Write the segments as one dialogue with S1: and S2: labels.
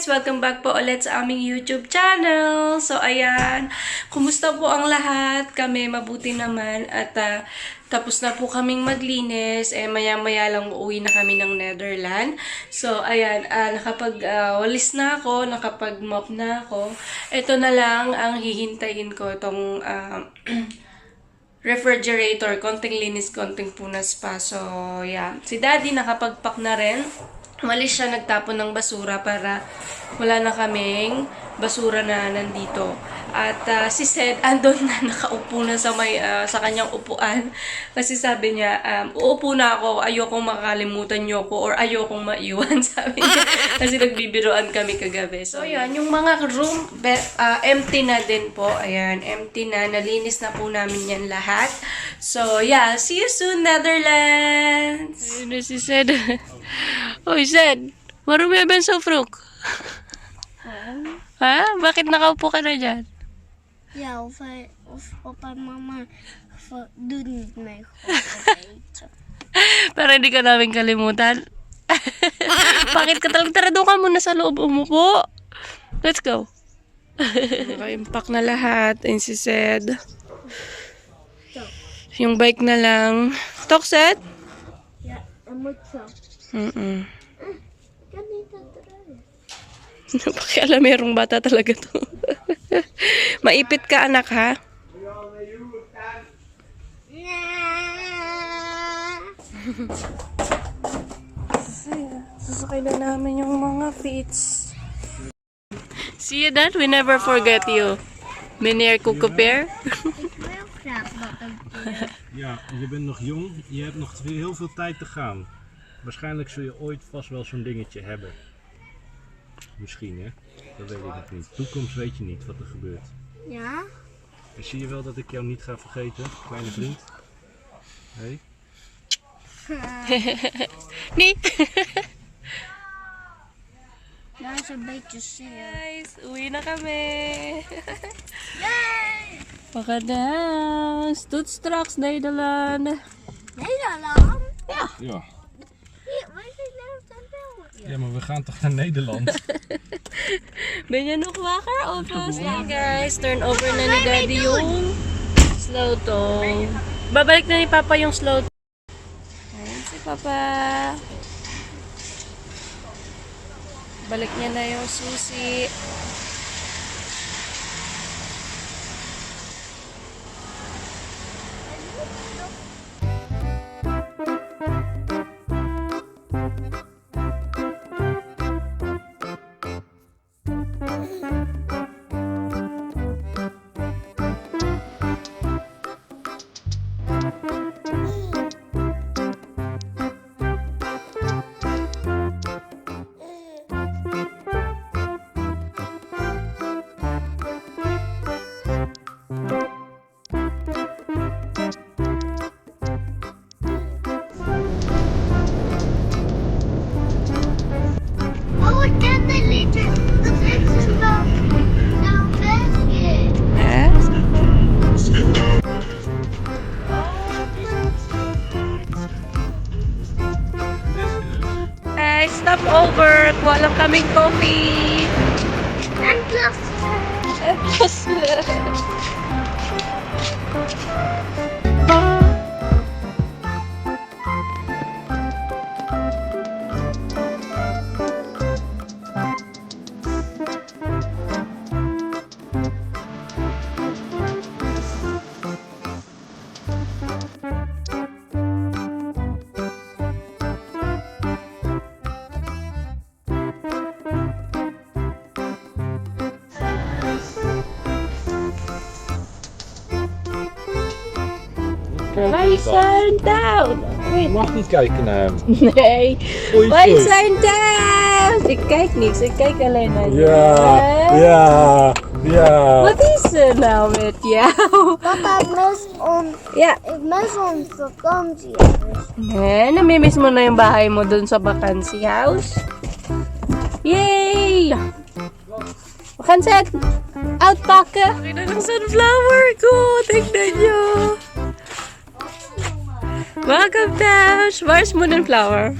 S1: guys! Welcome back po ulit sa aming YouTube channel. So, ayan. Kumusta po ang lahat? Kami mabuti naman. At tapos na po kaming maglinis. Maya-maya lang uuwi na kami ng Netherlands. So, ayan. Nakapag-walis na ako. Nakapag-mop na ako. Ito na lang ang hihintayin ko. Itong refrigerator. Konting linis, konting punas pa. So, yeah. Si Daddy nakapag-pack na rin. Umalis siya, nagtapon ng basura para wala na kaming basura na nandito. At si Sed, andun na, nakaupo na sa kanyang upuan. Kasi sabi niya, uupo na ako, ayokong makakalimutan niyo ako or ayokong maiwan, sabi niya. Kasi nagbibiroan kami kagabi. So, yan, yung mga room, empty na din po. Ayan, empty na. Nalinis na po namin yan lahat. So, yeah, see you soon, Netherlands! Ayun na si Sed. Oy, Sed, waarom jij bent zo vroeg? Ha? Bakit nakaupo ka na dyan?
S2: Ja, of papa en mama doen niet mee goed eten.
S1: Para hindi ka namin kalimutan. Bakit ka talagang tara doon ka muna sa loob umupo? Let's go. Naka-impact na lahat. And si Sed. Yung bike na lang. Tok, Sed?
S2: Ja, dat moet zo. Ik kan niet aan het rijden.
S1: Pakialam, merong bata talaga to. Maipit ka, anak, ha? Sasakay na namin yung mga feets. See you, Dad? We never forget you. Meneer Koekepeer.
S2: Ik wil graag wat een keer.
S3: Ja, je bent nog jong, je hebt nog heel veel tijd te gaan. Waarschijnlijk zul je ooit vast wel zo'n dingetje hebben. Misschien, hè? Dat weet ik nog niet. Toekomst weet je niet wat er gebeurt.
S2: Ja?
S3: En zie je wel dat ik jou niet ga vergeten, kleine vriend? Hé?
S1: Nee.
S2: Dat is een beetje zeer.
S1: Guys, uwi na kami.
S2: Yay!
S1: We gaan naar huis. Tot straks, Nederland.
S2: Nederland?
S1: Ja.
S3: Ja.
S2: Hier, wij zijn net aan België.
S3: Ja, maar we gaan toch naar Nederland?
S1: Ben je nog wakker? Of yeah, guys, turn over na ni Daddy yung slow to. Babalik na ni Papa yung slow to. Ayan si Papa. Balik niya na yung susi.
S2: Oh, ik ken dit liedje. Dat is zo nou België.
S1: Hey, stop over. Kuha lang kaming coffee.
S2: En plus. Wij zijn down.
S3: Je mag niet kijken naar hem.
S1: Nee.
S3: Oei,
S1: Wij
S3: oei.
S1: zijn down. Ik kijk niks. Ik kijk alleen naar
S3: ja.
S1: Wat is er nou met jou?
S2: Papa, ik mis
S1: Ja.
S2: ons vakantie.
S1: Namimiss mo na yung bahay mo dun sa vakantiehuis. Yay! We gaan Zed uitpakken. Tingnan ng sunflower ko. Tingnan nyo. Welcome, Tash. Where's Moon and Flower?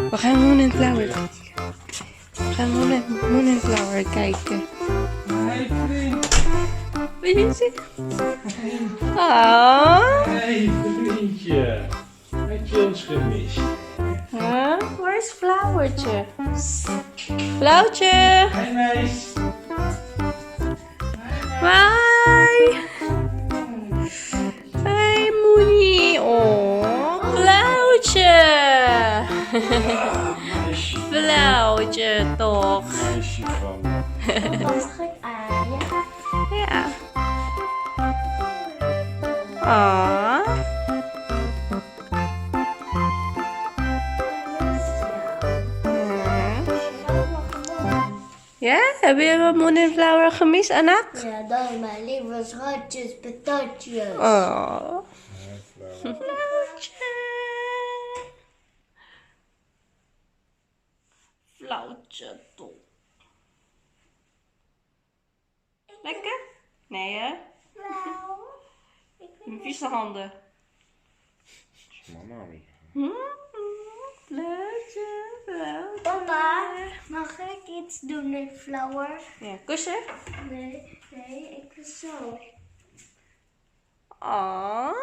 S1: We gaan Moon and Flower. Ga muna een flower kijken.
S3: Hey vriend.
S1: Wil je zien? Ah.
S3: Hey vriendje. Heb je ons gemist?
S1: Huh? Waar is Flowertje? Flowertje!
S3: Hey meis.
S1: Hi! Hi, Moenie! Oh, Flowertje!
S3: Meisje.
S1: Flowertje, toch?
S3: Meisje van me.
S2: Mag ik aaien?
S1: Ja. Ah. Ja, heb je mijn Moon en Flower gemist, anak?
S2: Ja, dan mijn lieve schatjes, patatjes.
S1: Oh. Flowertje. Flowertje, toch. Lekker? Nee, hè? Vieze handen.
S3: Mami.
S1: Flowertje, Flowertje.
S2: Papa, mag ik iets doen met flower?
S1: Ja, kussen?
S2: Nee, ik wil zo.
S1: Ah.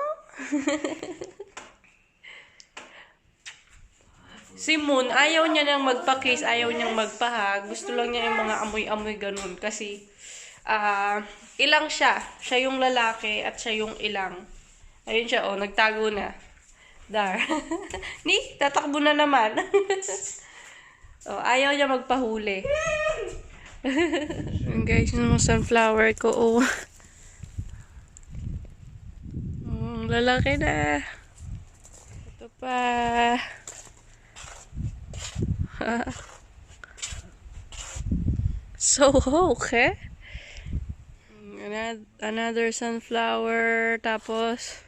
S1: Si Moon, ayaw niya nang magpa-kiss, ayaw niyang magpa-hug. Gusto lang niya yung mga amoy-amoy ganun. Kasi, ilang siya. Siya yung lalaki at siya yung ilang. Ayun siya, oh, nagtago na. Dar. Ni, tatakbo na naman. Oh, ayaw niya magpahuli. Yun guys, yung mga sunflower ko, oh. Lalaki na. Ito pa. So okay. Another sunflower. Tapos,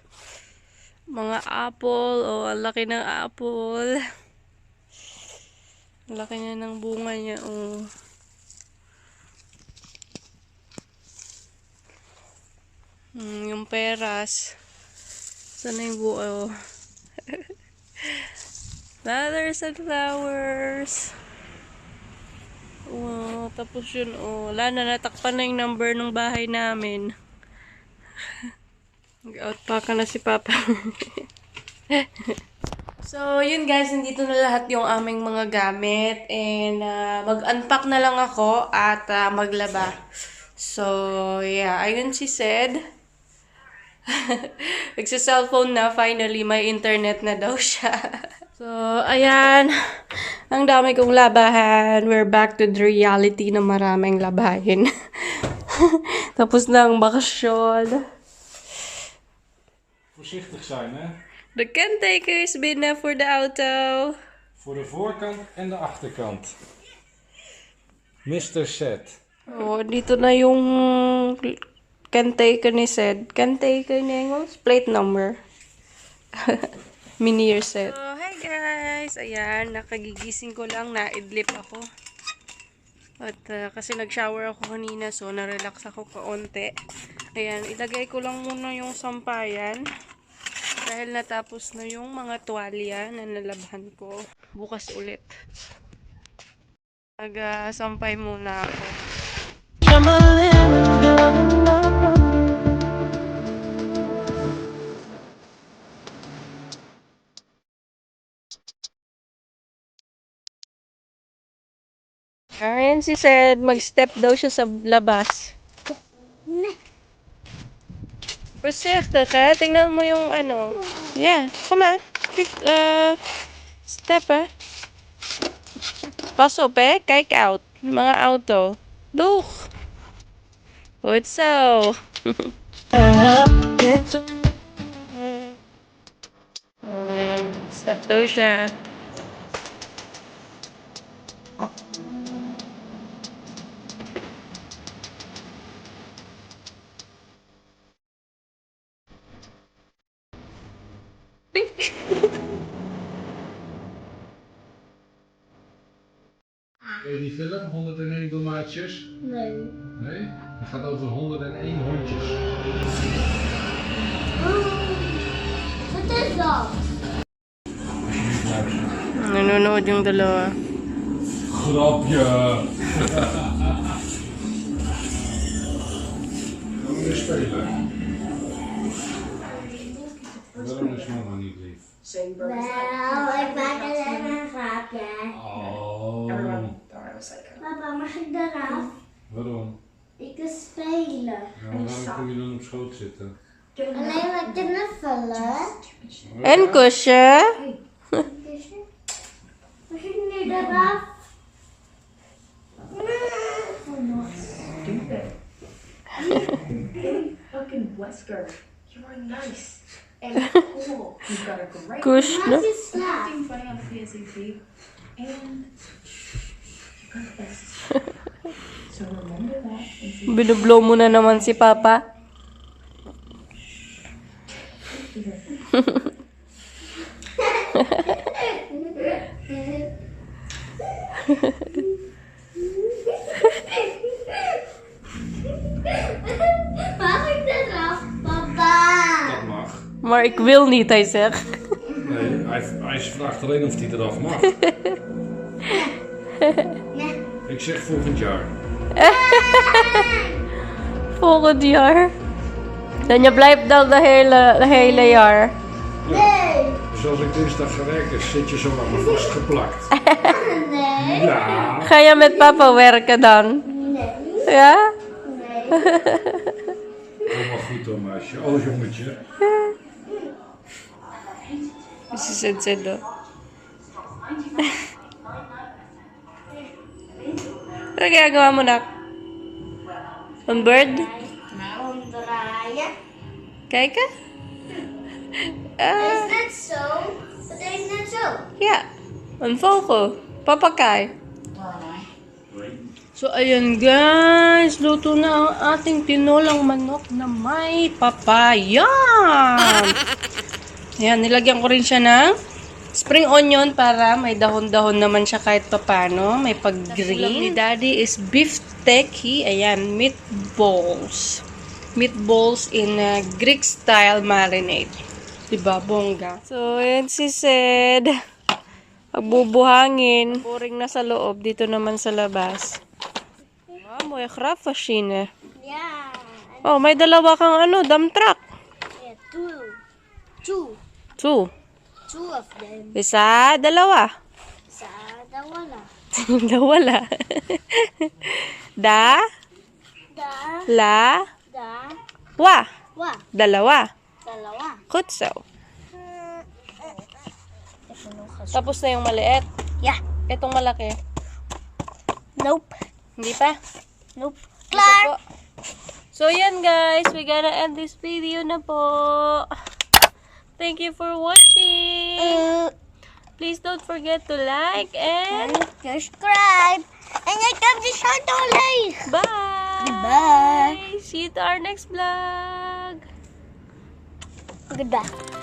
S1: mga apple. Oh, ang laki ng apple. Ang laki niya ng bunga niya. Oh. Yung peras. Sana yung buo. Another sunflowers. Wow, tapos yun, oh. Wala na, natakpan na yung number ng bahay namin. Nag-outpack na si Papa. So, yun guys, nandito na lahat yung aming mga gamit. And, mag-unpack na lang ako at maglaba. So, yeah, ayun si Sed. Nagsa-cellphone na, finally, may internet na daw siya. So, ayan. Ang dami kong labahan. We're back to the reality na maraming labahin. Tapos na ang bakasyon.
S3: Voorzichtig zijn, hè?
S1: The kenteken is binnen voor de auto.
S3: Voor de voorkant en de achterkant. Mr. Set.
S1: Oh, dito na yung kenteken ni Sed. Kenteken in Engels? Plate number. Mini year set. So, hi guys! Ayan, nakagigising ko lang. Na-idlip ako. At kasi nag-shower ako kanina, so na-relax ako kaunti. Ayan, ilagay ko lang muna yung sampayan. Dahil natapos na yung mga tuwalya na nalabhan ko. Bukas ulit. Sampay muna ako. Ayan si Sed, mag-step daw siya sa labas. Voorzichtig, hè? Tingnan mo yung ano. Yeah, come on. Step, hè? Pas op, hè? Kijk out. Mga auto. Doeg! Goed zo. Step daw siya.
S3: Ken je die film, 101 Dalmatiërs?
S2: Nee.
S3: Nee? Het gaat over 101 hondjes.
S2: Wat is dat?
S1: Nanonood yung dalawa.
S3: grapje. Gaan we weer spelen? Waarom is mama niet lief?
S2: Wel, ik maak alleen een grapje.
S3: Oh.
S2: Papa, mag ik eraf?
S3: Waarom?
S2: Ik wil spelen.
S3: Ja, waarom kom je dan op schoot zitten?
S2: Alleen maar knuffelen.
S1: En kusje.
S2: Mag ik nu eraf?
S4: Fucking Wesker, you are nice and cool. You've got a great
S1: Kush, no?
S2: Mag je slapen?
S4: acting funny on PSAT, and you got the best. So remember that and see
S1: Binublow mo na naman si Papa.
S2: Mag ik eraf, papa?
S3: Dat mag.
S1: Maar ik wil niet, hij zegt.
S3: Nee, hij vraagt alleen of hij eraf mag. Ik zeg volgend jaar.
S1: Volgend jaar. Dan je blijft dan de hele jaar.
S2: Nee.
S3: Dus als ik dinsdag ga werken, zit je zo aan me vastgeplakt.
S2: Nee.
S3: Ja.
S1: Ga je met papa werken dan?
S2: Nee.
S1: Ja?
S2: Nee.
S3: Allemaal goed hoor, meisje. Oh, jongetje.
S1: Si Sensedo. Ano ginagawa mo, nak? On bird?
S2: Omdraaien.
S1: Kijk ka?
S2: Is net zo? Het is net zo.
S1: Ja. Een vogel. Papakay. So, ayan guys. Luto na ang ating tinolang manok na may papaya. Ayan, nilagyan ko rin siya ng spring onion para may dahon-dahon naman siya kahit papano. May pag-green. Ulam ni Daddy is beef teki. Ayan, meatballs. Meatballs in Greek style marinade. Diba, bongga? So, ayan si Sed. Pagbubuhangin. Boring na sa loob. Dito naman sa labas. Wow, mooi grafmachine.
S2: Ja.
S1: Oh, may dalawa kang dump truck.
S2: Ja, two.
S1: Two.
S2: Two of them.
S1: Isa, dalawa.
S2: Sa dawala.
S1: Dawala. Da,
S2: Da.
S1: la,
S2: Da.
S1: wa.
S2: Wa.
S1: Dalawa.
S2: Dalawa.
S1: Kutso. Tapos na yung maliit.
S2: Ja.
S1: Itong malaki.
S2: Nope.
S1: Hindi pa.
S2: Nope.
S1: Ito po. So, yan guys. We gotta end this video na po. Thank you for watching. Please don't forget to like and
S2: Subscribe. En je kan de shout like.
S1: bye.
S2: Bye.
S1: See you to our next vlog.
S2: Goodbye.